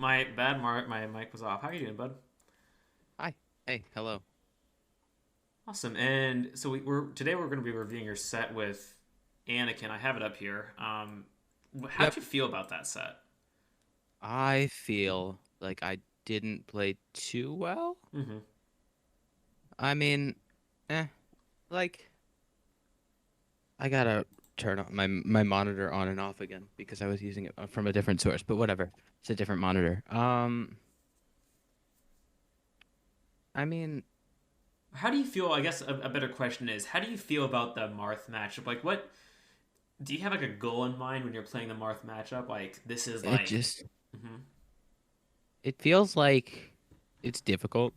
My bad, Mark. My mic was off. How are you doing, bud? Hi. Hey, hello. Awesome. And so we're going to be reviewing your set with Anakin. I have it up here. How'd Yep. you feel about that set? I feel like I didn't play too well. Mm-hmm. I mean, eh, like I gotta turn on my monitor on and off again because I was using it from a different source, but whatever. It's a different monitor. I mean, How do you feel? I guess a better question is, how do you feel about the Marth matchup? Like, what do you have like a goal in mind when you're playing the Marth matchup? Like, this is it like, just mm-hmm. it feels like it's difficult.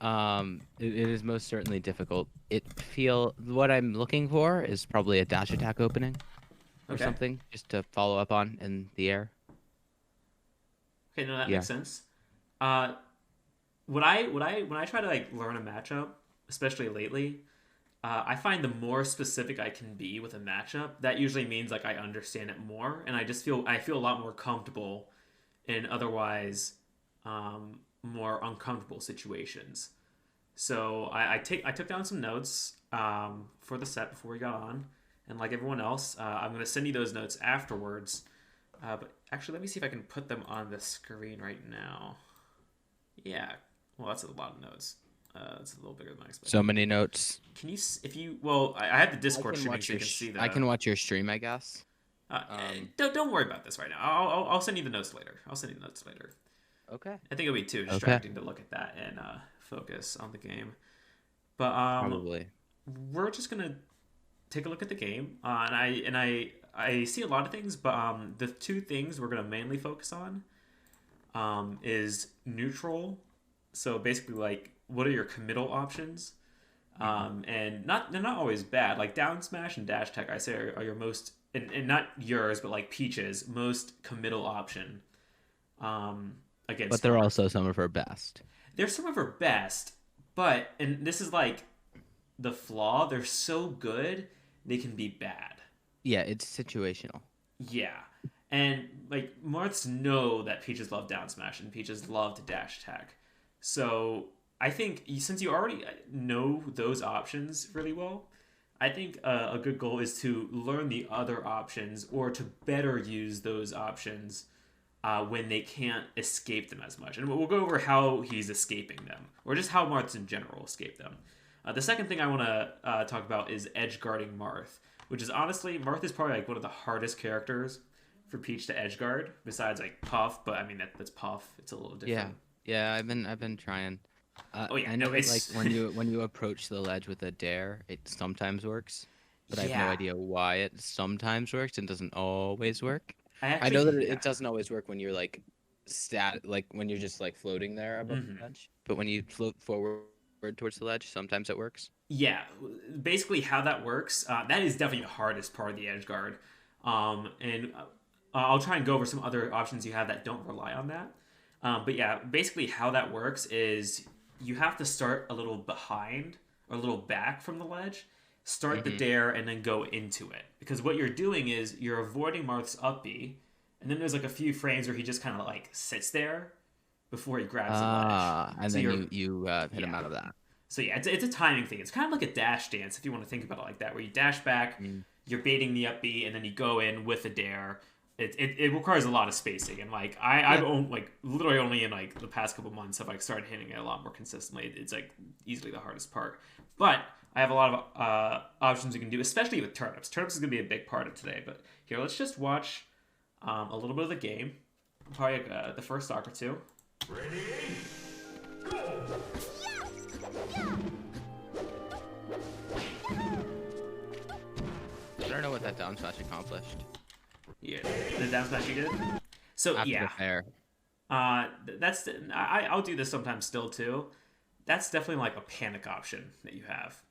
It is most certainly difficult. What I'm looking for is probably a dash attack opening or Okay, something just to follow up on in the air. okay, no, that Yeah. makes sense. Uh, when I try to like learn a matchup, especially lately, I find the more specific I can be with a matchup, that usually means like I understand it more, and I feel a lot more comfortable in otherwise more uncomfortable situations. So I took down some notes for the set before we got on, and like everyone else, I'm gonna send you those notes afterwards. But actually, let me see if I can put them on the screen right now. Yeah, well, that's a lot of notes. It's a little bigger than I So expected. many notes. Can you, if you, well, I have the I Discord can streaming watch so you can see I the. can watch your stream, I guess. Um, Don't worry about this right now. I'll send you the notes later. I'll send you the notes later. okay. I think it'll be too Okay. distracting to look at that and focus on the game. But Probably. we're just gonna take a look at the game, and I see a lot of things, but the two things we're gonna mainly focus on is neutral. So basically, like, what are your committal options? Hmm. And they're not always bad. Like down smash and dash tech, I say are your most, and not yours, but like Peach's most committal option um, But against they're Marth. also some of her best. They're some of her best, but and this is like the flaw. They're so good they can be bad. Yeah, it's situational. Yeah, and like Marths know that Peaches love down smash and Peaches love to dash attack. So I think since you already know those options really well, I think a good goal is to learn the other options or to better use those options when they can't escape them as much. And we'll go over how he's escaping them, or just how Marths in general escape them. The second thing I want to talk about is edge guarding Marth, which is honestly, Marth is probably like one of the hardest characters for Peach to edge guard, besides like Puff. But I mean that's Puff. It's a little Yeah. different. Yeah, I've been trying. Oh yeah, I know no, that like it's when you approach the ledge with a dare, it sometimes works, but I have no yeah. idea why it sometimes works and doesn't always work. I I know that actually it yeah. doesn't always work when you're like when you're just like floating there above Mm-hmm. the ledge, but when you float forward towards the ledge, sometimes it works. Yeah, basically how that works. That is definitely the hardest part of the edge guard, and I'll try and go over some other options you have that don't rely on that. But yeah, basically how that works is you have to start a little behind or a little back from the ledge, start the Mm-hmm. dare, and then go into it. Because what you're doing is you're avoiding Marth's up B, and then there's like a few frames where he just kind of like sits there before he grabs the ledge. And So then you're you hit him yeah, out of that. so yeah, it's a timing thing. It's kind of like a dash dance if you want to think about it like that, where you dash back, Mm. you're baiting the up B, and then you go in with a dare. It requires a lot of spacing, and like I've Yeah. owned like literally only in like the past couple months have like started hitting it a lot more consistently. It's like easily the hardest part, but I have a lot of options you can do, especially with turnips. Turnips is gonna be a big part of today. But here, let's just watch a little bit of the game, probably the first stock or two. I don't know what that down smash accomplished Yeah, the down smash you did. So after the yeah, fair. that's I'll do this sometimes still too. That's definitely like a panic option that you have,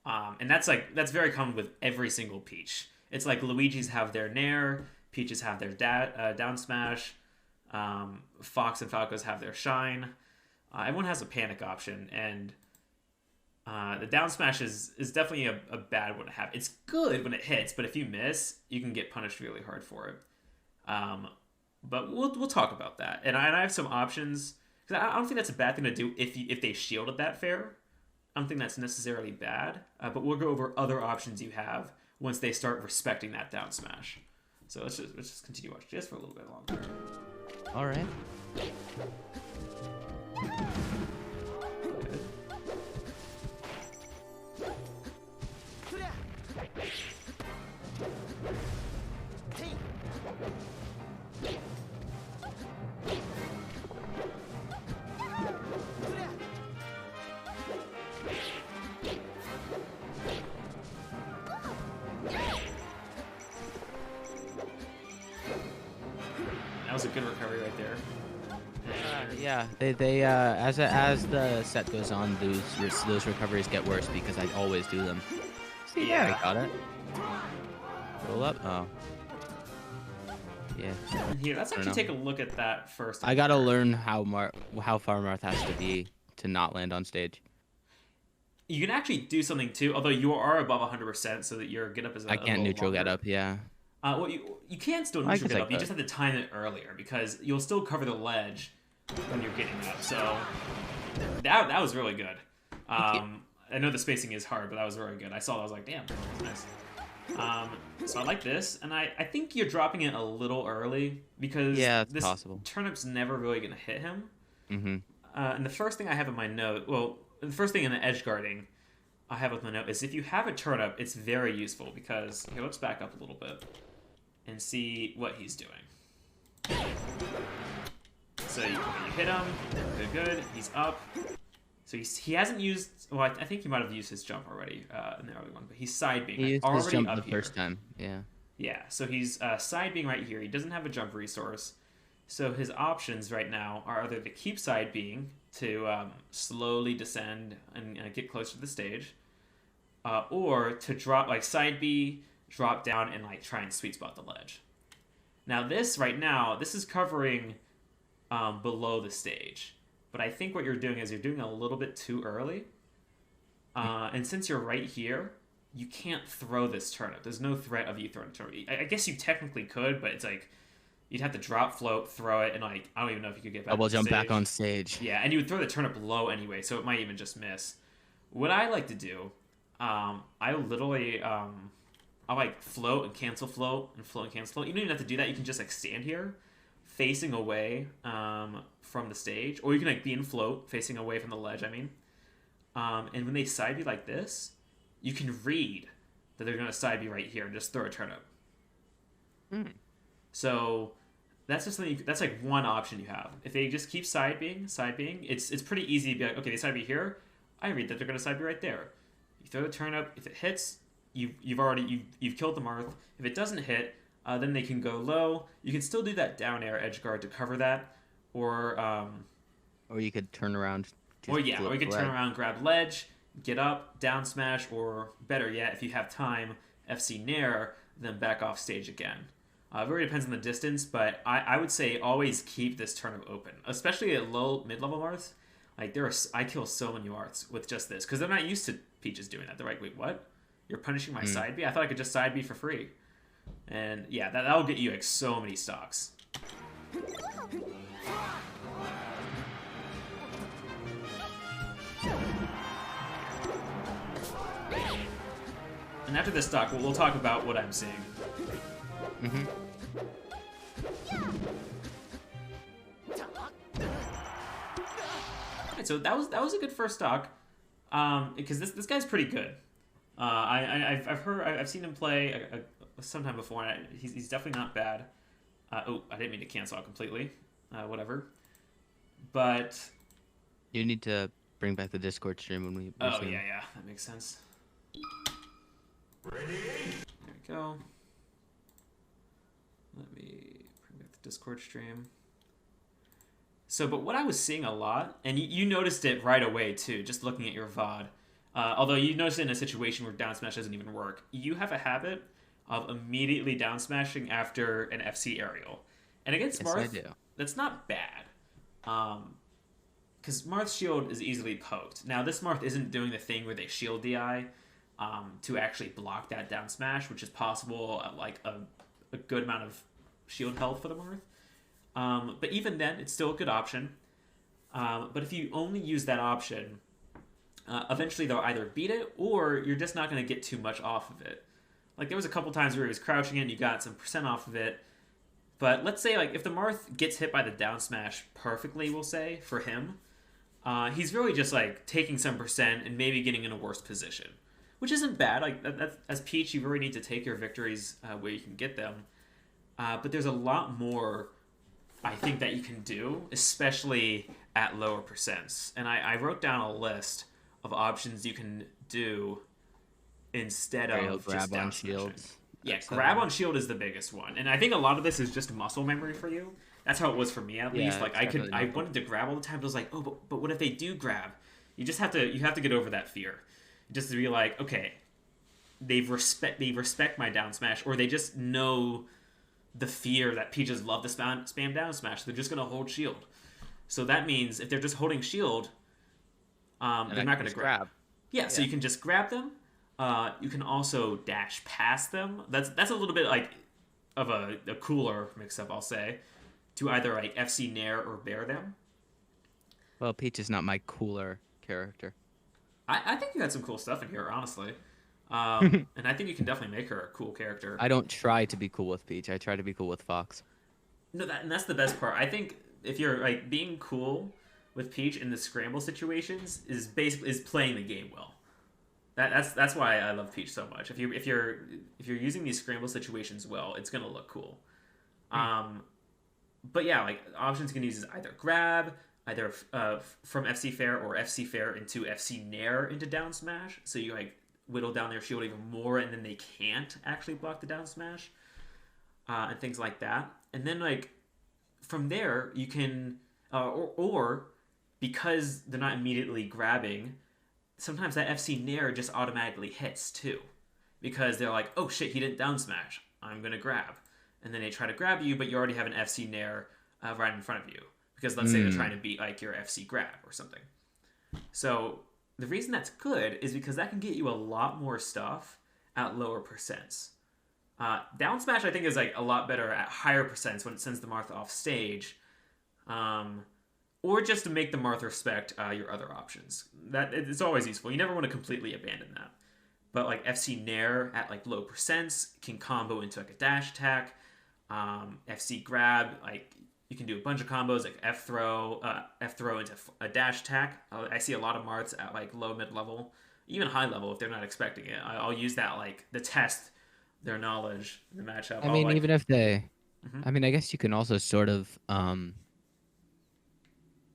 and that's very common with every single Peach. It's like Luigi's have their Nair, Peaches have their down smash, Fox and Falco's have their shine. Everyone has a panic option, and the down smash is definitely a bad one to have. It's good when it hits, but if you miss, you can get punished really hard for it. Um, but we'll talk about that. And I have some options because I don't think that's a bad thing to do if they shielded that fair. I don't think that's necessarily bad, but we'll go over other options you have once they start respecting that down smash. So let's just continue watching just for a little bit longer. All right. That was a good recovery right there. Yeah, they as the set goes on, those recoveries get worse because I always do them. See, Yeah. there, I got it. Roll up. Oh. Yeah. Here, let's I don't actually know. take a look at that first. I gotta learn how far Marth has to be to not land on stage. You can actually do something too, although you are above 100%, so that your get up is I can't neutral get up. Yeah. Well, you can still I neutral guess get I up. You could. just have to time it earlier because you'll still cover the ledge when you're getting up. So that was really good. I know the spacing is hard, but that was very good. I saw that, I was like, damn, that's nice. So I like this, and I think you're dropping it a little early because Yeah, it's this possible. turnip's never really going to hit him. Mm-hmm. And the first thing I have in my note, well, the first thing in the edge guarding I have with my note is if you have a turnip, it's very useful because, here, let's back up a little bit and see what he's doing. So you hit him, good, he's up. So he hasn't used, well, I think he might have used his jump already in the early one, but he's side being He used already his jump up the here. first time. Yeah. Yeah, so he's side being right here. He doesn't have a jump resource. So his options right now are either to keep side being to slowly descend and get closer to the stage, or to drop like side B, drop down and like try and sweet spot the ledge. Now this right now, this is covering below the stage, but I think what you're doing is you're doing a little bit too early. And since you're right here, you can't throw this turnip. There's no threat of you throwing a turnip. I guess you technically could, but it's like you'd have to drop float, throw it, and like I don't even know if you could get back. Double on jump stage. back on stage. Yeah, and you would throw the turnip low anyway, so it might even just miss. What I like to do, I literally, I like float and cancel float and float and cancel float. You don't even have to do that. You can just like stand here, facing away from the stage, or you can like be in float, facing away from the ledge. I mean, and when they side B like this, you can read that they're gonna side B right here and just throw a turnip. So that's just something. That's like one option you have. If they just keep side being, it's pretty easy to be like, okay, they side B here. I read that they're gonna side B right there. You throw the turnip. If it hits, you've killed the Marth. If it doesn't hit, then they can go low. You can still do that down air edge guard to cover that, or you could turn around. or you can turn around, grab ledge, get up, down smash, or better yet, if you have time, FC Nair, then back off stage again. It really depends on the distance, but I would say always keep this turnip open, especially at low mid-level Marths. Like I kill so many Marths with just this because they're not used to Peaches doing that. They're like, wait, what? You're punishing my side B? I thought I could just side B for free. And yeah, that'll get you like so many stocks. And after this stock, we'll talk about what I'm seeing. Mm-hmm. Alright, so that was a good first stock, because this guy's pretty good. I've seen him play sometime before, and he's definitely not bad. I didn't mean to cancel out completely. Whatever. But You need to bring back the Discord stream when we. oh yeah, that makes sense. Ready? There we go. Let me bring back the Discord stream. So, but what I was seeing a lot, and you noticed it right away too, just looking at your VOD. Although you noticed it in a situation where down smash doesn't even work, you have a habit of immediately down smashing after an FC aerial, and against Yes, I Marth, do. that's not bad. Because Marth's shield is easily poked. Now, this Marth isn't doing the thing where they shield DI to actually block that down smash, which is possible at like a good amount of shield health for the Marth. But even then, it's still a good option. But if you only use that option, eventually they'll either beat it or you're just not going to get too much off of it. Like there was a couple times where he was crouching in, you got some percent off of it. But let's say like if the Marth gets hit by the down smash perfectly, we'll say for him, he's really just like taking some percent and maybe getting in a worse position, which isn't bad. Like as Peach, you really need to take your victories where you can get them. But there's a lot more I think that you can do, especially at lower percents. And I wrote down a list of options you can do instead of grab just down on smashing. shields. Yeah, grab on shield is the biggest one, and I think a lot of this is just muscle memory for you. That's how it was for me at least. Like I wanted to grab all the time, but I was like, oh, but what if they do grab? You have to get over that fear, just to be like, okay, they respect my down smash, or they just know the fear that Peaches love to spam down smash. They're just gonna hold shield. So that means if they're just holding shield, they're not gonna grab. Yeah, so you can just grab them. You can also dash past them. That's a little bit like of a cooler mix-up, I'll say, to either like FC Nair or bear them. Well, Peach is not my cooler character. I think you had some cool stuff in here, honestly. And I think you can definitely make her a cool character. I don't try to be cool with Peach. I try to be cool with Fox. No, and that's the best part. I think if you're like being cool with Peach in the scramble situations is playing the game well. That's why I love Peach so much. If you're using these scramble situations well, it's gonna look cool. But yeah, like options you can use is either grab, either from FC Fair or FC Fair into FC Nair into down smash. So you like whittle down their shield even more, and then they can't actually block the down smash, and things like that. And then like from there you can or because they're not immediately grabbing, sometimes that FC Nair just automatically hits too, because they're like, oh shit, he didn't down smash, I'm gonna grab, and then they try to grab you, but you already have an FC Nair right in front of you, because let's say they're trying to beat like your FC grab or something. So the reason that's good is because that can get you a lot more stuff at lower percents. Down smash I think is like a lot better at higher percents when it sends the Marth off stage, or just to make the Marth respect your other options. That it's always useful. You never want to completely abandon that. But like FC Nair at like low percents can combo into like a dash attack. FC grab, like you can do a bunch of combos like F throw into a dash attack. I see a lot of Marths at like low mid level, even high level if they're not expecting it. I'll use that like to test their knowledge in the matchup. I mean, even if they, Mhm. I mean, I guess you can also sort of,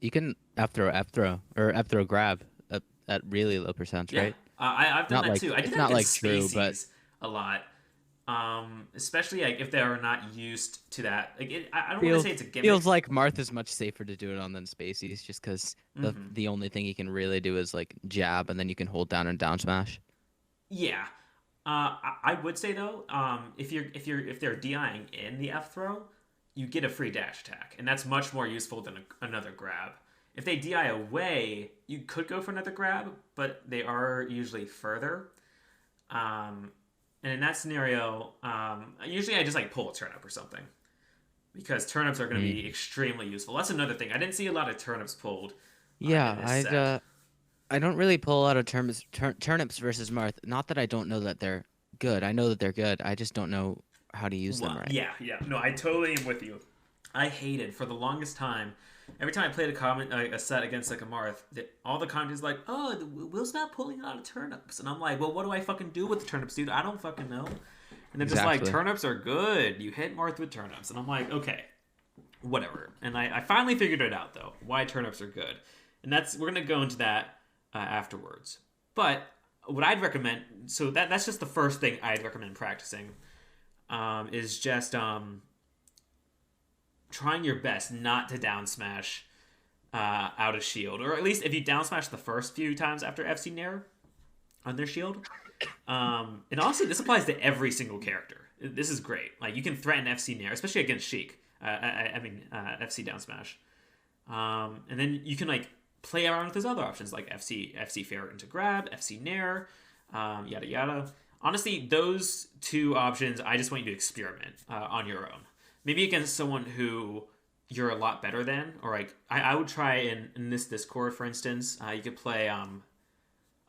you can F throw grab at really low percents, Yeah. right? I've done Not that like too. I did it's that not like against true, but Spaceys a lot. Especially like if they're not used to that. Like I don't want to say it's a gimmick. feels like Marth is much safer to do it on than Spacey's, just because Mhm. the only thing you can really do is like jab, and then you can hold down and down smash. Yeah. I would say though, if they're DIing in the F throw, you get a free dash attack, and that's much more useful than another grab. If they DI away, you could go for another grab, but they are usually further. And in that scenario, usually I just like pull a turnip or something, because turnips are going to be extremely useful. That's another thing. I didn't see a lot of turnips pulled. Yeah, I don't really pull a lot of turnips versus Marth. Not that I don't know that they're good. I know that they're good. I just don't know how to use them right. Yeah. No, I totally am with you. I hated for the longest time. Every time I played a set against like a Marth, all the commentators like, oh, Will's not pulling a lot of turnips, and I'm like, well, what do I fucking do with the turnips, dude? I don't fucking know. And they're just like, turnips are good. You hit Marth with turnips, and I'm like, okay, whatever. And I finally figured it out though, why turnips are good, and we're gonna go into that afterwards. But what I'd recommend, so that's just the first thing I'd recommend practicing, is just trying your best not to down smash out of shield, or at least if you down smash the first few times after FC Nair on their shield. And honestly, this applies to every single character. This is great. Like you can threaten FC Nair, especially against Sheik. FC down smash, and then you can like play around with those other options like FC Fair into grab, FC Nair, yada yada. Honestly, those two options, I just want you to experiment on your own. Maybe against someone who you're a lot better than, or like I would try in this Discord, for instance, you could play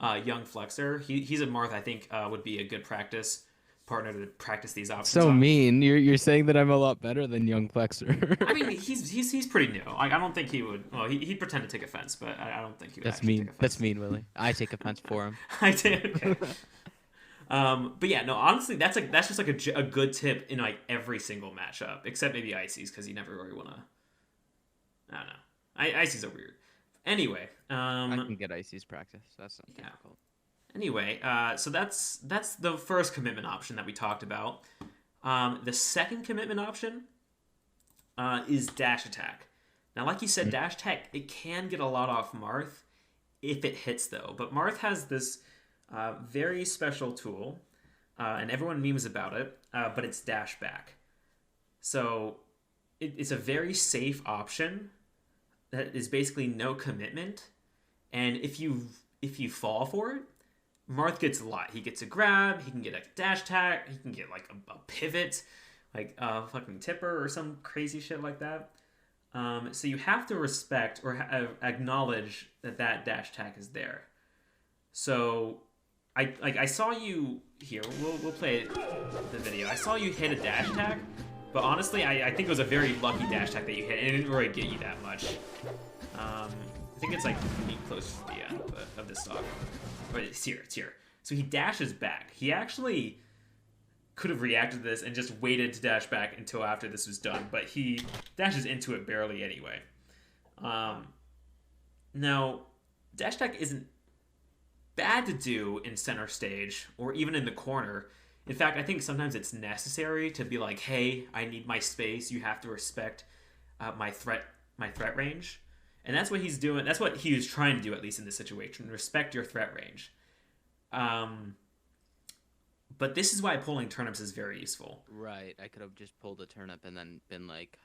Young Flexor. He's a Marth. I think would be a good practice partner to practice these options So on. mean. You're saying that I'm a lot better than Young Flexor. I mean, he's pretty new. Like, I don't think he would. Well, he'd pretend to take offense, but I don't think he would That's actually mean. take offense. That's mean, Willie. I take offense for him. I did. Okay. But yeah, no. Honestly, that's just like a good tip in like every single matchup, except maybe Ices, because you never really want to. I don't know. Ices are weird. Anyway, I can get Icy's practice. That's not difficult. Anyway, so that's the first commitment option that we talked about. The second commitment option is dash attack. Now, like you said, dash attack, it can get a lot off Marth if it hits, though. But Marth has this very special tool, and everyone memes about it, but it's dash back. So it's a very safe option that is basically no commitment, and if you fall for it, Marth gets a lot. He gets a grab, he can get a dash attack, he can get like a pivot, like a fucking tipper or some crazy shit like that. So you have to respect or acknowledge that dash attack is there. So I saw you here. We'll play the video. I saw you hit a dash attack, but honestly, I think it was a very lucky dash attack that you hit. It didn't really get you that much. I think it's like close to the end of this stock. But it's here. So he dashes back. He actually could have reacted to this and just waited to dash back until after this was done, but he dashes into it barely anyway. Now, dash attack isn't bad to do in center stage or even in the corner. In fact, I think sometimes it's necessary to be like, hey, I need my space. You have to respect my threat range. And that's what he's doing. That's what he was trying to do, at least in this situation. Respect your threat range. But this is why pulling turnips is very useful. Right. I could have just pulled a turnip and then been like,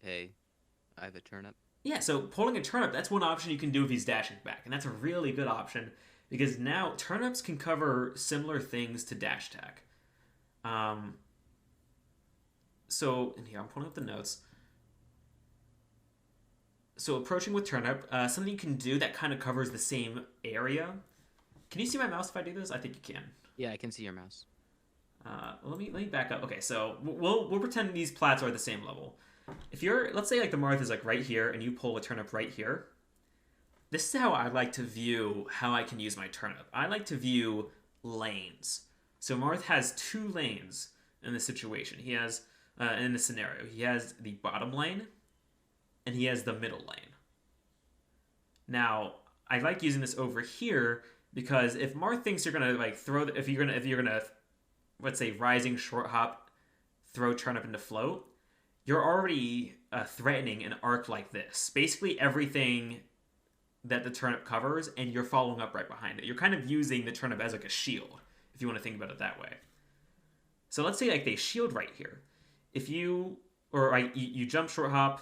hey, I have a turnip. Yeah, so pulling a turnip, that's one option you can do if he's dashing back. And that's a really good option because now turnips can cover similar things to dash attack. So, in here, I'm pulling up the notes. So approaching with turnip, something you can do that kind of covers the same area. Can you see my mouse if I do this? I think you can. Yeah, I can see your mouse. Let me back up. Okay, so we'll pretend these plats are at the same level. If you're, let's say like the Marth is like right here and you pull a turnip right here. This is how I like to view how I can use my turnip. I like to view lanes. So Marth has 2 lanes in this situation. He has, in this scenario, he has the bottom lane and he has the middle lane. Now, I like using this over here because if Marth thinks you're gonna like throw, if you're gonna, let's say rising short hop, throw turnip into float, you're already threatening an arc like this. Basically everything that the turnip covers, and you're following up right behind it. You're kind of using the turnip as like a shield, if you want to think about it that way. So let's say like they shield right here. If you, or you jump short hop,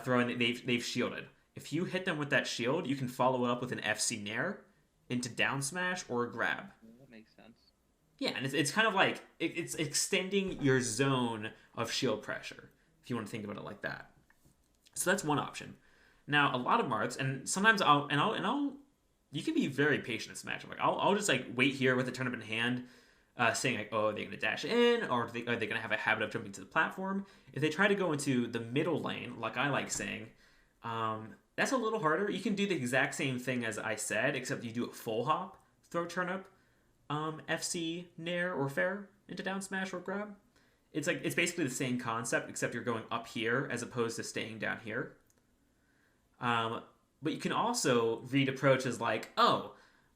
throw in, they've shielded. If you hit them with that shield, you can follow it up with an FC Nair into down smash or a grab. That makes sense. Yeah, and it's kind of like, it's extending your zone of shield pressure, if you want to think about it like that. So that's one option. Now, a lot of Marths, and sometimes you can be very patient in this matchup. Like, I'll just like wait here with the turnip in hand, saying like, oh, are they going to dash in, or are they going to have a habit of jumping to the platform? If they try to go into the middle lane, like I like saying, that's a little harder. You can do the exact same thing as I said, except you do a full hop, throw turnip, FC Nair or fair into down smash or grab. It's basically the same concept, except you're going up here as opposed to staying down here. But you can also read approach as like, oh,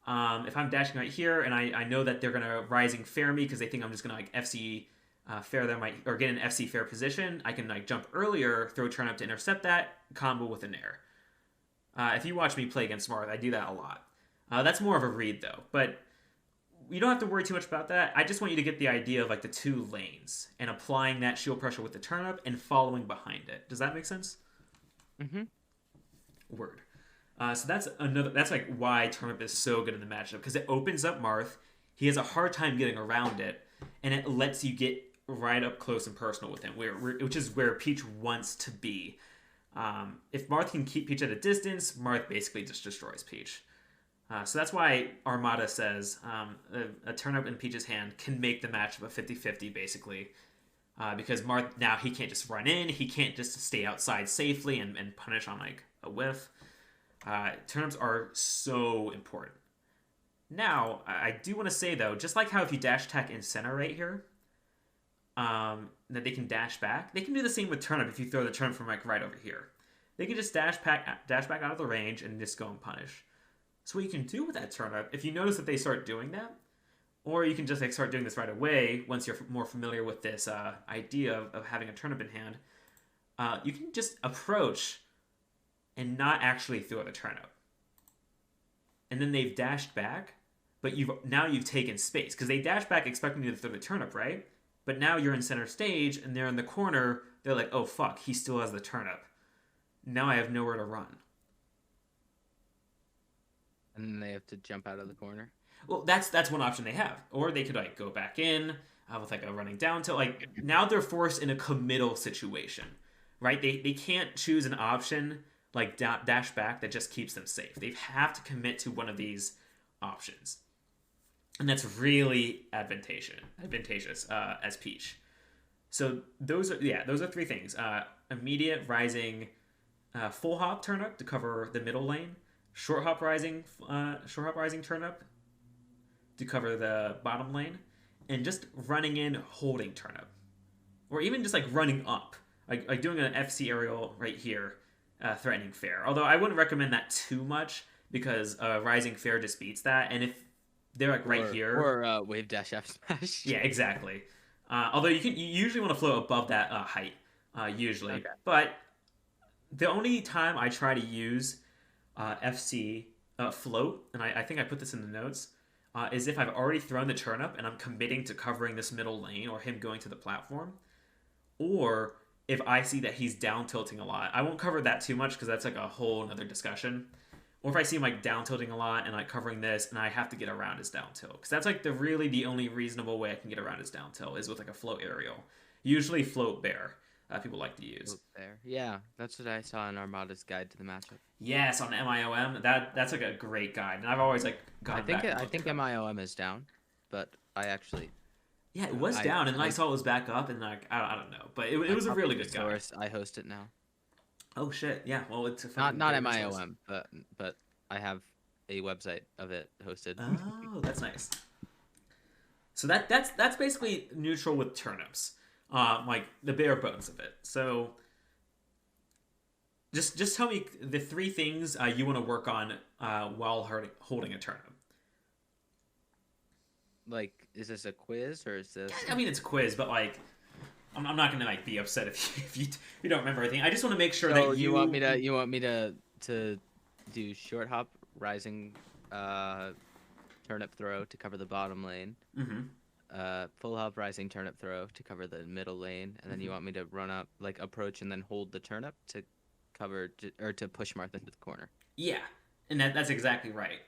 if I'm dashing right here and I know that they're gonna rising fair me because they think I'm just gonna like FC fair them, or get an FC fair position, I can like jump earlier, throw turnip to intercept that, combo with an air. If you watch me play against Marth, I do that a lot. That's more of a read though, but you don't have to worry too much about that. I just want you to get the idea of like the 2 lanes and applying that shield pressure with the turnip and following behind it. Does that make sense? Mm-hmm. Word. So that's like why turnip is so good in the matchup, because it opens up Marth. He has a hard time getting around it, and it lets you get right up close and personal with him, which is where Peach wants to be. If Marth can keep Peach at a distance, Marth basically just destroys Peach. So that's why Armada says a turnip in Peach's hand can make the matchup a 50-50, basically. Because Marth, now he can't just run in, he can't just stay outside safely and punish on like a whiff. Turnips are so important. Now, I do want to say though, just like how if you dash attack in center right here, that they can dash back, they can do the same with turnip if you throw the turnip from like right over here. They can just dash back out of the range and just go and punish. So what you can do with that turnip, if you notice that they start doing that, or you can just like start doing this right away once you're more familiar with this idea of having a turnip in hand, you can just approach and not actually throw the turnip. And then they've dashed back, but you've taken space. Because they dash back expecting you to throw the turnip, right? But now you're in center stage, and they're in the corner. They're like, oh, fuck, he still has the turnip. Now I have nowhere to run. And then they have to jump out of the corner? Well, that's one option they have. Or they could, like, go back in with, like, a running down tilt. Like, now they're forced in a committal situation, right? They can't choose an option like dash back that just keeps them safe. They have to commit to one of these options. And that's really advantageous as Peach. So those are three things. Immediate rising full hop turnip to cover the middle lane. Short hop rising turnip to cover the bottom lane. And just running in holding turnip. Or even just like running up. Like doing an FC aerial right here. Threatening fair. Although I wouldn't recommend that too much because rising fair just beats that. And if they're like right here, or wave dash F smash. Yeah, exactly. Although you usually want to float above that height, usually. Okay. But the only time I try to use FC float, and I think I put this in the notes, is if I've already thrown the turnip and I'm committing to covering this middle lane or him going to the platform, or if I see that he's down tilting a lot. I won't cover that too much because that's like a whole other discussion. Or if I see him like down tilting a lot and like covering this and I have to get around his down tilt. Because that's like the only reasonable way I can get around his down tilt is with like a float aerial. Usually float bear people like to use. Float bear. Yeah, that's what I saw in Armada's guide to the matchup. Yes, on MIOM. That's like a great guide. And I've always like gone back. I think MIOM is down, but I actually... Yeah, it was down, and then I saw it was back up, and like I don't know, but it was a really good guide. I host it now. Oh shit! Yeah, well, it's not MIOM, but I have a website of it hosted. Oh, that's nice. So that's basically neutral with turnips, like the bare bones of it. So just tell me the three things you want to work on while holding a turnip. Like, is this a quiz or is this? I mean, it's a quiz, but like, I'm not gonna like be upset if you don't remember everything. I just want to make sure that you want me to do short hop rising turnip throw to cover the bottom lane. Mm-hmm. Full hop rising turnip throw to cover the middle lane, and then you want me to run up, like approach and then hold the turnip to cover or to push Marth into the corner. Yeah, and that's exactly right.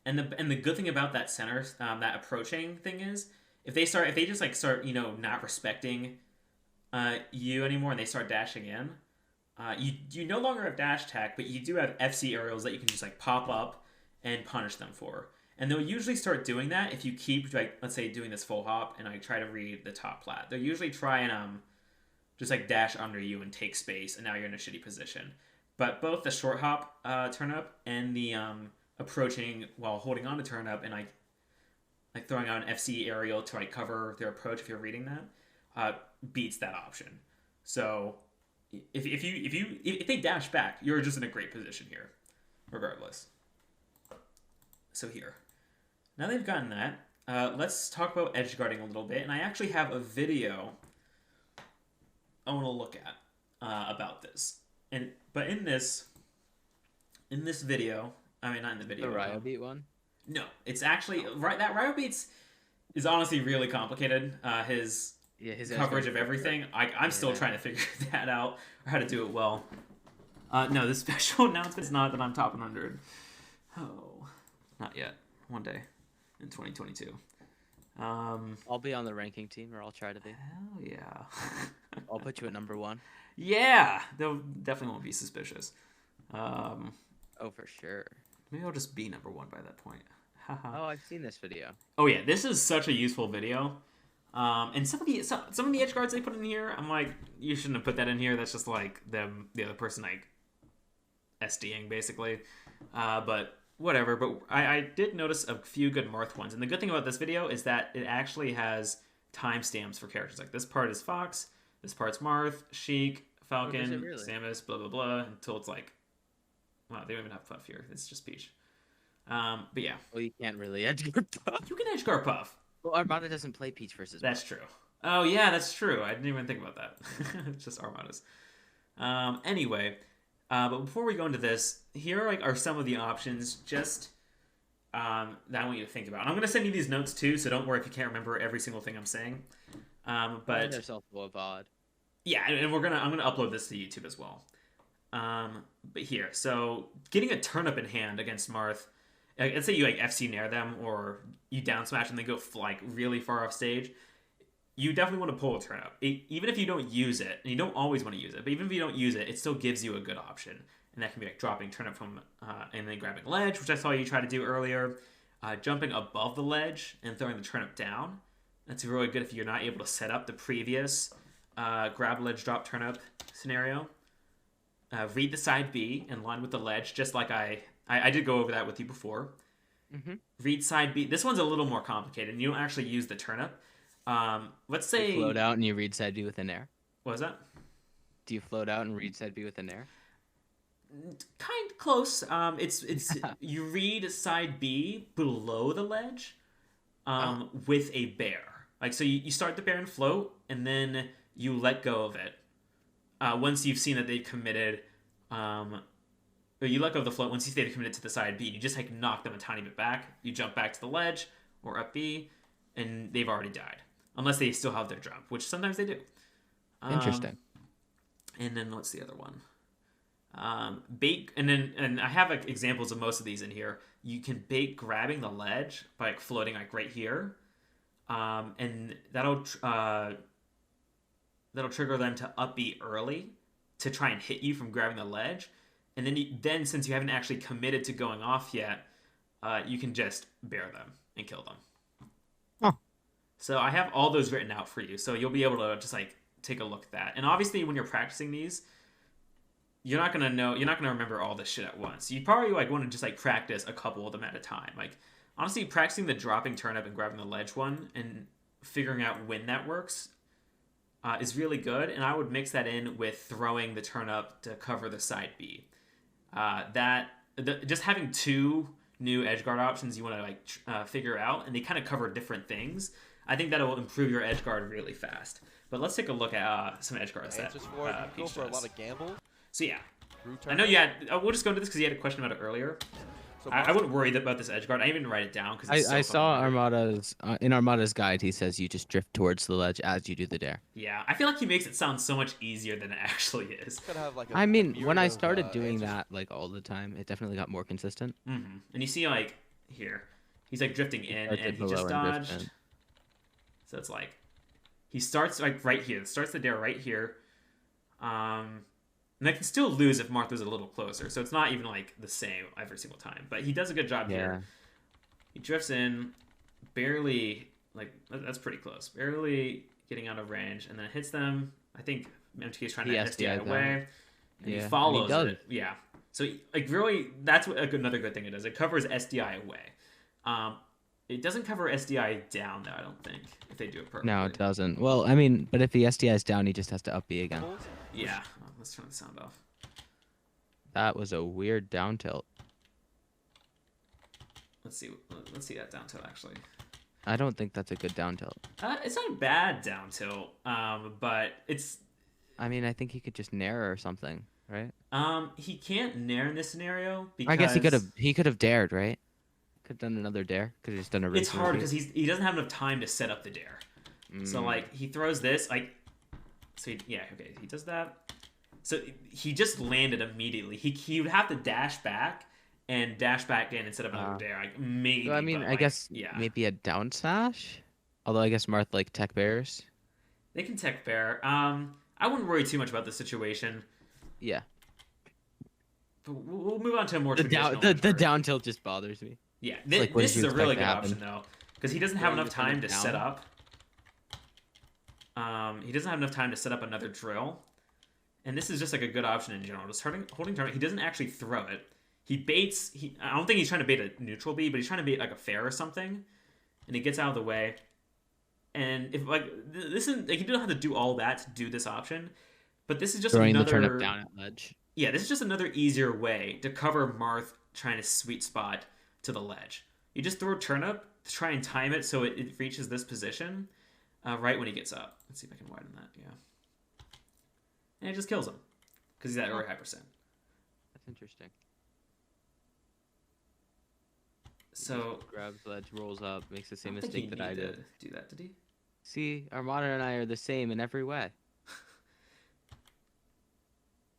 And the good thing about that center, that approaching thing is, if they just like start, not respecting you anymore and they start dashing in, you no longer have dash attack, but you do have FC aerials that you can just like pop up and punish them for. And they'll usually start doing that if you keep like, let's say, doing this full hop and I try to read the top plat. They'll usually try and just like dash under you and take space, and now you're in a shitty position. But both the short hop turnip and the approaching while holding on to turnip and like throwing out an FC aerial to like cover their approach if you're reading that beats that option. So if they dash back, you're just in a great position here, regardless. So here, now they've gotten that. Let's talk about edge guarding a little bit, and I actually have a video I want to look at about this. But in this video. I mean, not in the video. The Ryo Beat one? No, it's actually that Ryo Beats is honestly really complicated. His coverage of everything. I'm still trying to figure that out or how to do it well. No, the special announcement is not that I'm top 100. Oh, not yet. One day in 2022. I'll be on the ranking team, or I'll try to be. Hell yeah. I'll put you at number 1. Yeah, they'll definitely won't be suspicious. Oh, for sure. Maybe I'll just be number 1 by that point. Oh, I've seen this video. Oh yeah, this is such a useful video. And some of the edge guards they put in here, I'm like, you shouldn't have put that in here. That's just like the other person like SDing basically. But whatever. But I did notice a few good Marth ones, and the good thing about this video is that it actually has timestamps for characters. Like this part is Fox, this part's Marth, Sheik, Falcon, really? Samus, blah blah blah, until it's like, wow, they don't even have Puff here. It's just Peach. But yeah. Well, you can't really edgeguard Puff. You can edgeguard Puff. Well, Armada doesn't play Peach versus That's Puff. true. Oh yeah, that's true. I didn't even think about that. It's just Armadas. Anyway, but before we go into this, here are some of the options just that I want you to think about. And I'm gonna send you these notes too, so don't worry if you can't remember every single thing I'm saying. But there's also a VOD. Yeah, and I'm gonna upload this to YouTube as well. But here, so getting a turnip in hand against Marth. Let's say you like FC Nair them or you down smash and they go like really far off stage. You definitely want to pull a turnip. Even if you don't use it, and you don't always want to use it, but even if you don't use it, it still gives you a good option. And that can be like dropping turnip from and then grabbing ledge, which I saw you try to do earlier. Jumping above the ledge and throwing the turnip down. That's really good if you're not able to set up the previous grab ledge drop turnip scenario. Read the side B and line with the ledge, just like I did go over that with you before. Mm-hmm. Read side B. This one's a little more complicated, and you don't actually use the turnip. Let's say you float out and you read side B with an air. What was that? Do you float out and read side B with an air? Kind of close. It's you read side B below the ledge, with a bear. Like so, you start the bear and float, and then you let go of it. Once you've seen that they've committed, or you let go of the float. Once you see they've committed to the side B, you just like knock them a tiny bit back. You jump back to the ledge or up B, and they've already died. Unless they still have their jump, which sometimes they do. Interesting. And then what's the other one? Bait, and I have like, examples of most of these in here. You can bait grabbing the ledge by like floating like right here, and that'll trigger them to up B early to try and hit you from grabbing the ledge, and then since you haven't actually committed to going off yet, you can just bear them and kill them. Huh. So I have all those written out for you, so you'll be able to just like take a look at that. And obviously, when you're practicing these, you're not gonna remember all this shit at once. You probably like want to just like practice a couple of them at a time. Like honestly, practicing the dropping turnip and grabbing the ledge one and figuring out when that works is really good. And I would mix that in with throwing the turnip to cover the side B. Just having two new edge guard options you want to like figure out, and they kind of cover different things. I think that will improve your edge guard really fast. But let's take a look at some edge guards that go Peach for a does. lot of gamble. So yeah, I know you had. We'll just go into this because you had a question about it earlier. So I wouldn't worry about this edge guard. I didn't even write it down because I saw Armada's in Armada's guide. He says you just drift towards the ledge as you do the dare. Yeah, I feel like he makes it sound so much easier than it actually is. I mean, when I started doing that like all the time, it definitely got more consistent. Mm-hmm. And you see like here, he's like drifting in, and he just dodged. So it's like he starts like right here. Starts the dare right here. And I can still lose if Marth was a little closer. So it's not even like the same every single time. But he does a good job here. He drifts in, barely, like, that's pretty close. Barely getting out of range, and then hits them. I think MTK is trying to SDI away. And he follows it. Yeah. So, like, really, that's another good thing it does. It covers SDI away. It doesn't cover SDI down, though, I don't think, if they do it perfectly. No, it doesn't. Well, I mean, but if the SDI is down, he just has to up B again. Yeah. Let's turn the sound off. That was a weird down tilt. Let's see that down tilt, actually. I don't think that's a good down tilt. It's not a bad down tilt, but it's... I mean, I think he could just nair or something, right? He can't nair in this scenario because... I guess he could have dared, right? Could have done another dare. Could have just done a race. It's hard because he doesn't have enough time to set up the dare. So, like, he throws this, like... So, he does that. So, he just landed immediately. He would have to dash back and dash back in instead of another dare. Like, maybe. So, I mean, I guess maybe a down smash? Although I guess Marth like tech bears. They can tech bear. I wouldn't worry too much about the situation. Yeah. But we'll move on to a more The down traditional the edgeguard. down tilt just bothers me. Yeah, It's like, what did this you is a expect really to good happen? option though, because he doesn't have Really, enough just send time him to down? set up. He doesn't have enough time to set up another drill, and this is just like a good option in general. Just holding target. He doesn't actually throw it. He baits. I don't think he's trying to bait a neutral bee, but he's trying to bait like a fair or something, and he gets out of the way. And if like this is like, you don't have to do all that to do this option, but this is just Throwing another the turnip down at ledge. yeah, this is just another easier way to cover Marth trying to sweet spot to the ledge. You just throw turnip to try and time it so it reaches this position right when he gets up. Let's see if I can widen that. Yeah, and it just kills him because he's at very high percent. That's interesting. So Grabs ledge, rolls up, makes the same I don't think mistake that I did. do that, did he? See, Armada and I are the same in every way.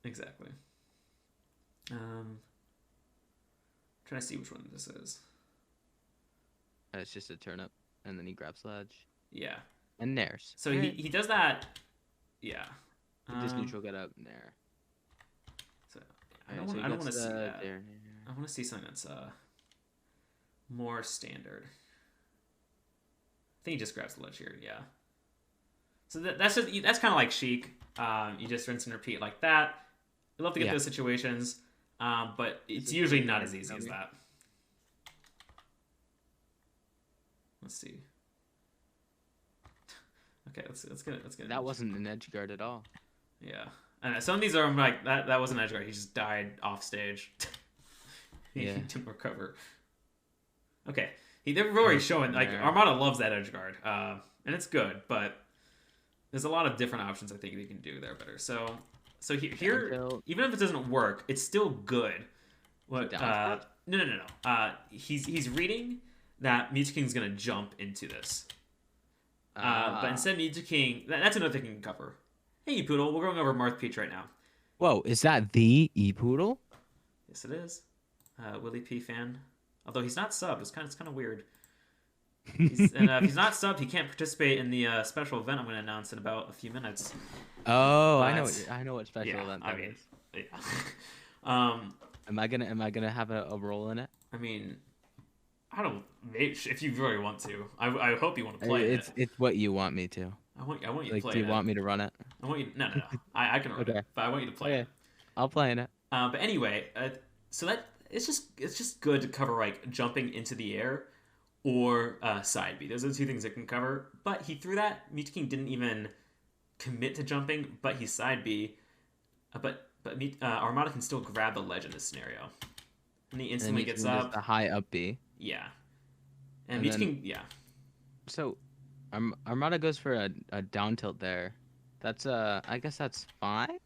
Exactly. Trying to see which one this is. It's just a turnip, and then he grabs ledge Yeah. and nares. So he does that. Yeah. Just neutral get up nair. So I Alright, don't so he want gets to see the that. nair. I want to see something that's more standard. I think he just grabs the ledge here. Yeah. So that's kind of like Chic. You just rinse and repeat like that. I love to get those situations, but it's usually not as easy as that. Let's see. Okay, let's get it. Let's get it. That wasn't an edge guard at all. Yeah. And some of these are I'm like that wasn't edge guard. He just died off stage. He didn't recover. Okay. They're really showing like Armada loves that edge guard. And it's good, but there's a lot of different options I think they can do there better. So here even if it doesn't work, it's still good. What no. He's reading that Mewtwo King's gonna jump into this. But instead Mewtwo King that's another thing you can cover. Hey Poodle, we're going over Marth Peach right now. Whoa, is that the E-Poodle? Yes it is. Willy P fan. Although he's not subbed, it's kind of weird. And if he's not subbed, he can't participate in the special event I'm going to announce in about a few minutes. Oh, But, I know what special event that is. Yeah. Am I gonna have a role in it? I mean, I don't. If you really want to, I hope you want to play it. It's what you want me to. I want you Like, to play do you it. want me to run it? I want you. No. I can run it, but I want you to play it. I'll play in it. But anyway, so that it's just good to cover like jumping into the air or side B. Those are the two things it can cover. But he threw that. Mewtwo King didn't even commit to jumping, but he's side B. But Armada can still grab the ledge in this scenario, and he instantly gets up. A high up B. Yeah, and Mewtwo King, yeah. So, Armada goes for a down tilt there. That's I guess that's fine.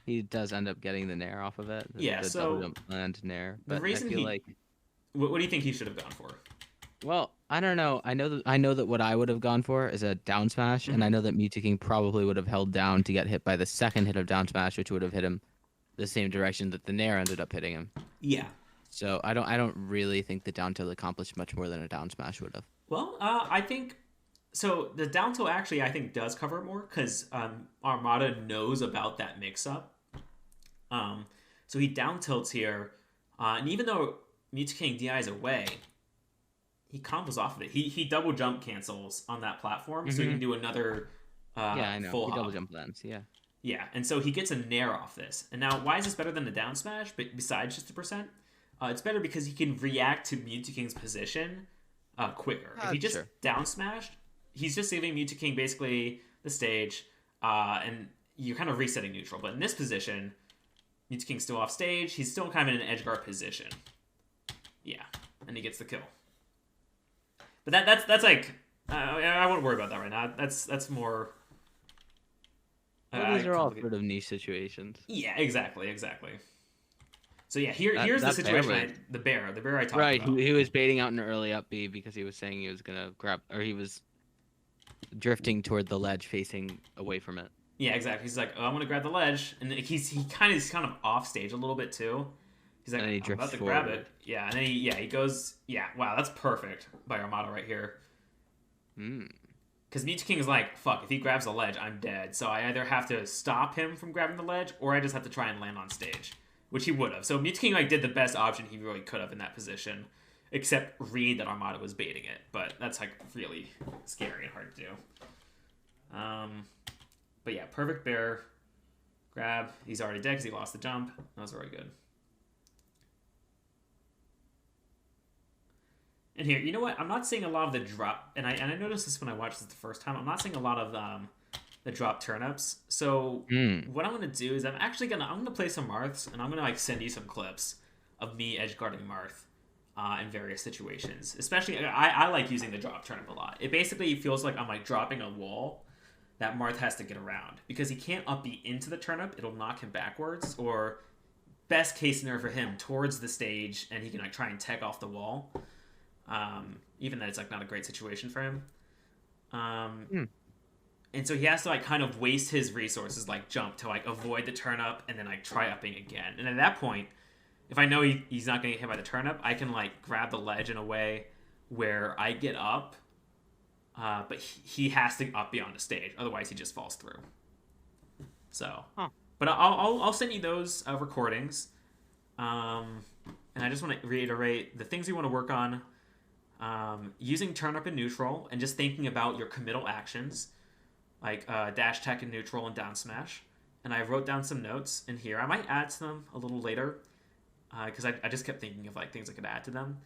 He does end up getting the nair off of it. Yeah, the so double jump land nair. But the reason I feel like, what do you think he should have gone for? well, I don't know. I know that what I would have gone for is a down smash, and I know that Mewtwo King probably would have held down to get hit by the second hit of down smash, which would have hit him the same direction that the nair ended up hitting him. Yeah. So I don't really think the down tilt accomplished much more than a down smash would have. Well, I think so. The down tilt actually I think does cover it more because Armada knows about that mix up. So he down tilts here, and even though Mewtwo King DIs away, he combos off of it. He double jump cancels on that platform, so he can do another I know. full He hop. double jump lands, yeah. Yeah, and so he gets a nair off this. And now, why is this better than the down smash? But besides just the percent, it's better because he can react to Mewtwo King's position quicker. If he just down smashed, he's just saving Mewtwo King basically the stage, and you're kind of resetting neutral. But in this position, Mewtwo King's still off stage. He's still kind of in an edge guard position. Yeah, and he gets the kill. But that's like I won't worry about that right now. That's more. Well, these are all sort of niche situations. Yeah, exactly. So yeah, here's the situation. The bear I talked about. Right, he was baiting out an early up B because he was saying he was gonna grab, or he was drifting toward the ledge, facing away from it. Yeah, exactly. He's like, oh, I'm gonna grab the ledge, and he's kind of off stage a little bit too. He's like, I'm about to grab it. Yeah, and then he goes. Yeah, wow, that's perfect by Armada right here. because Mewtwo King is like, fuck, if he grabs the ledge, I'm dead. So I either have to stop him from grabbing the ledge, or I just have to try and land on stage, which he would have. So Mewtwo King like did the best option he really could have in that position, except read that Armada was baiting it. But that's like really scary and hard to do. But yeah, perfect bear grab. He's already dead because he lost the jump. That was very good. And here, you know what? I'm not seeing a lot of the drop, and I noticed this when I watched this the first time. I'm not seeing a lot of the drop turnips. So what I'm gonna do is I'm gonna play some Marths, and I'm gonna like send you some clips of me edge guarding Marth in various situations. Especially, I like using the drop turnip a lot. It basically feels like I'm like dropping a wall that Marth has to get around because he can't up B into the turnip. It'll knock him backwards, or best case scenario for him towards the stage, and he can like try and tech off the wall. Even that it's like not a great situation for him. And so he has to like kind of waste his resources, like jump to like avoid the turnip and then like try upping again. And at that point, if I know he's not going to get hit by the turnip, I can like grab the ledge in a way where I get up, but he has to up beyond the stage. Otherwise, he just falls through. So, but I'll send you those recordings. And I just want to reiterate the things you want to work on. Using turnip and neutral, and just thinking about your committal actions, like dash tech and neutral and down smash. And I wrote down some notes in here. I might add to them a little later, because I just kept thinking of like things I could add to them.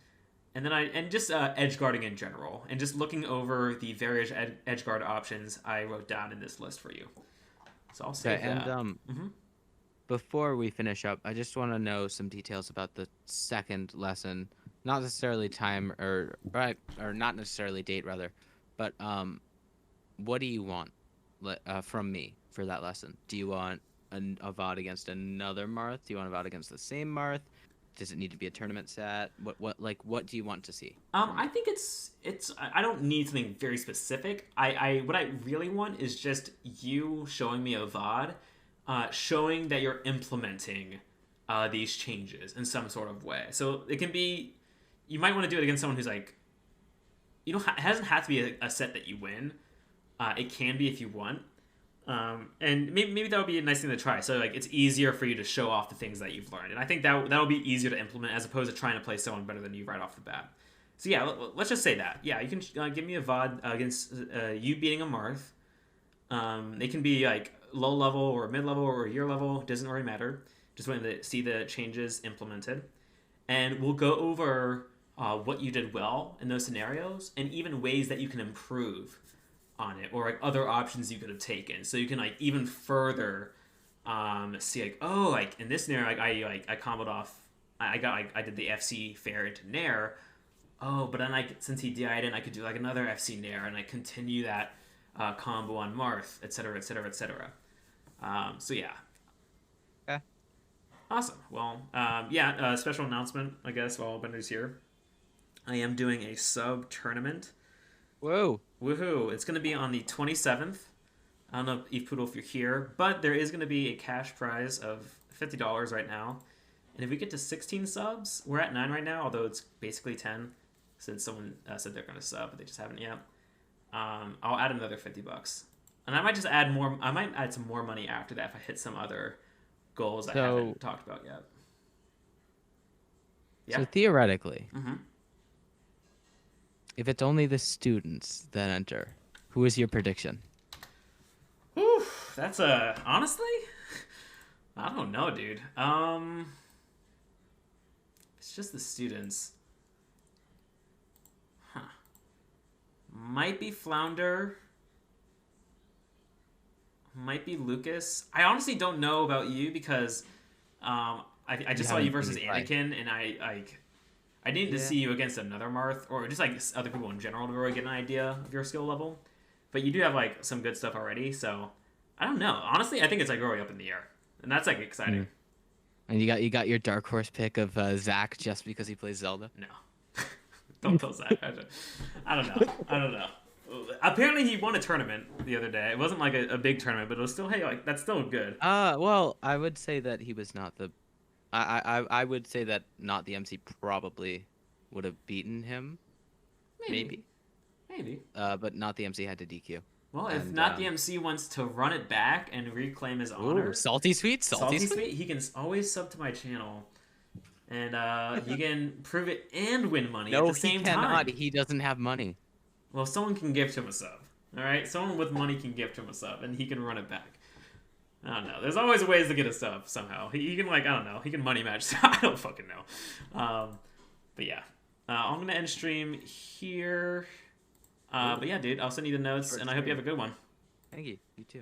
And then just edge guarding in general, and just looking over the various edge guard options I wrote down in this list for you. So I'll save that. And before we finish up, I just want to know some details about the second lesson. Not necessarily time or not necessarily date rather, but what do you want from me for that lesson? Do you want a VOD against another Marth? Do you want a VOD against the same Marth? Does it need to be a tournament set? What do you want to see? I think it's I don't need something very specific. I what I really want is just you showing me a VOD, showing that you're implementing these changes in some sort of way. So it can be, you might want to do it against someone who's like, it doesn't have to be a set that you win. It can be if you want. And maybe that would be a nice thing to try. So like it's easier for you to show off the things that you've learned. And I think that'll be easier to implement as opposed to trying to play someone better than you right off the bat. So yeah, let's just say that. Yeah, you can give me a VOD against you beating a Marth. They can be like low level or mid level or year level. Doesn't really matter. Just wanting to see the changes implemented. And we'll go over what you did well in those scenarios, and even ways that you can improve on it, or like other options you could have taken. So you can like even further see like, oh, like in this scenario, I comboed off. I did the FC fair into Nair. Oh, but then since he DI'd in, I could do like another FC Nair, and I continue that combo on Marth, etc., etc., etc. So yeah. Okay. Awesome. Well, special announcement, I guess, while Bender's here. I am doing a sub tournament. Whoa. Woohoo. It's going to be on the 27th. I don't know, Eve Poodle, if you're here, but there is going to be a cash prize of $50 right now. And if we get to 16 subs, we're at 9 right now, although it's basically 10 since someone said they're going to sub, but they just haven't yet. I'll add another $50. And I might just add more. I might add some more money after that if I hit some other goals I haven't talked about yet. Yeah. So theoretically, Mm-hmm. if it's only the students that enter, who is your prediction? Oof, that's honestly, I don't know, dude. It's just the students. Huh. Might be Flounder. Might be Lucas. I honestly don't know about you because I just saw you versus Anakin, and I needed to see you against another Marth, or just like other people in general to really get an idea of your skill level. But you do have like some good stuff already, so I don't know. Honestly, I think it's like really up in the air, and that's like exciting. And you got your dark horse pick of Zach just because he plays Zelda? No, don't tell Zach. I don't know. Apparently, he won a tournament the other day. It wasn't like a big tournament, but it was still that's still good. Well, I would say that he was not the. I would say that not the MC probably would have beaten him. Maybe. Maybe. But not the MC had to DQ. Well, if And not the MC wants to run it back and reclaim his honor, salty sweet, salty sweet. he can always sub to my channel, and he can prove it and win money at No, the same he cannot. time. He doesn't have money. Well, someone can gift him a sub. All right, someone with money can gift him a sub, and he can run it back. I don't know. There's always ways to get a sub somehow. He can like I don't know. He can money match. I don't fucking know. But yeah, I'm gonna end stream here. But yeah, dude, I'll send you the notes, and I hope you have a good one. Thank you. You too.